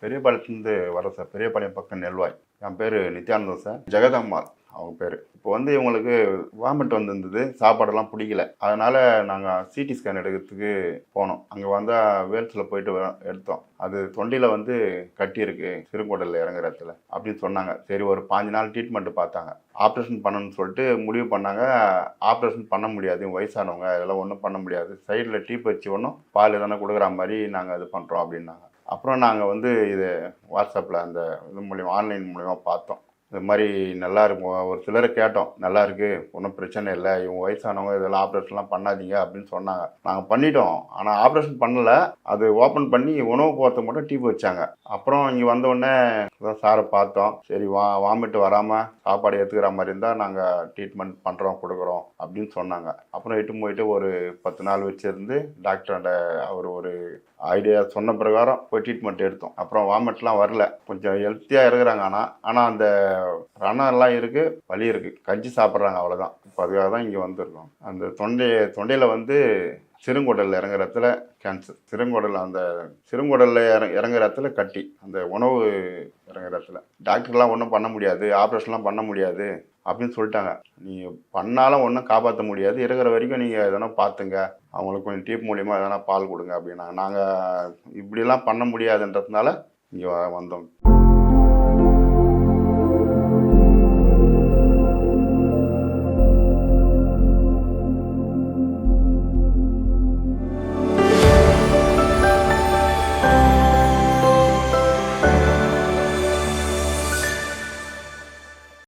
பெரியபாளையத்துலேருந்து வரோம் சார். பெரியபாளையம் பக்கம் நெல்வாய். என் பேர் நித்யானந்தம் சார். ஜெகதம்மாள் அவங்க பேர். இப்போ வந்து இவங்களுக்கு வாமிட் வந்திருந்தது, சாப்பாடெல்லாம் பிடிக்கல. அதனால் நாங்கள் சிடி ஸ்கேன் எடுக்கிறதுக்கு போனோம். அங்கே வந்தால் வேல்ஸில் போயிட்டு எடுத்தோம். அது தொண்டையில் வந்து கட்டி இருக்கு, சிறுகுடலில் இறங்குற இடத்துல அப்படின்னு சொன்னாங்க. சரி, ஒரு 5 நாள் ட்ரீட்மெண்ட் பார்த்தாங்க. ஆப்ரேஷன் பண்ணணும்னு சொல்லிட்டு முடிவு பண்ணாங்க. ஆப்ரேஷன் பண்ண முடியாது, வயசானவங்க, இதெல்லாம் ஒன்றும் பண்ண முடியாது. சைடில் டீப் வச்சு ஒன்றும் பால் எதனா கொடுக்குற மாதிரி நாங்கள் இது பண்ணுறோம் அப்படின்னாங்க. அப்புறம் நாங்கள் வந்து இது வாட்ஸ்அப்பில் அந்த இது மூலிமா ஆன்லைன் மூலிமா பார்த்தோம். இது மாதிரி நல்லா இருக்கும். ஒரு சிலரை கேட்டோம், நல்லா இருக்கு, ஒன்றும் பிரச்சனை இல்லை, இவங்க வயசானவங்க, இதெல்லாம் ஆப்ரேஷன்லாம் பண்ணாதீங்க அப்படின்னு சொன்னாங்க. நாங்கள் பண்ணிட்டோம். ஆனால் ஆப்ரேஷன் பண்ணல. அது ஓப்பன் பண்ணி உணவு போகிறதுக்கு மட்டும் டீப் வச்சாங்க. அப்புறம் இங்கே வந்தோடனே சாரை பார்த்தோம். சரி, வாமிட்டு வராமல் சாப்பாடு ஏற்றுக்கிற மாதிரி இருந்தால் நாங்கள் ட்ரீட்மெண்ட் பண்ணுறோம், கொடுக்குறோம் அப்படின்னு சொன்னாங்க. அப்புறம் இட்டு போயிட்டு ஒரு 10 நாள் வச்சுருந்து டாக்டர்கிட்ட அவர் ஒரு ஐடியா சொன்ன பிரகாரம் போய் ட்ரீட்மெண்ட் எடுத்தோம். அப்புறம் வாமிட்லாம் வரல, கொஞ்சம் ஹெல்த்தியாக இருக்கிறாங்க. ஆனால் அந்த ரணம்லாம் இருக்குது, வலி இருக்குது, கஞ்சி சாப்பிட்றாங்க, அவ்வளோதான். இப்போ அதுக்காக தான் இங்கே வந்திருக்கோம். அந்த தொண்டையில் வந்து சிறுங்குடலில் இறங்குற இடத்துல கேன்சர். சிறுங்குடலில் இறங்குற இடத்துல கட்டி, அந்த உணவு இறங்குற இடத்துல. டாக்டர்லாம் ஒன்றும் பண்ண முடியாது, ஆப்ரேஷன்லாம் பண்ண முடியாது அப்படின்னு சொல்லிட்டாங்க. நீங்கள் பண்ணாலும் ஒன்றும் காப்பாற்ற முடியாது, இருக்கிற வரைக்கும் நீங்கள் எதனா பார்த்துங்க, அவங்களுக்கு கொஞ்சம் டீப் மூலிமா எதனா பால் கொடுங்க அப்படின்னா. நாங்கள் இப்படிலாம் பண்ண முடியாதுன்றதுனால இங்கே வந்தோம்.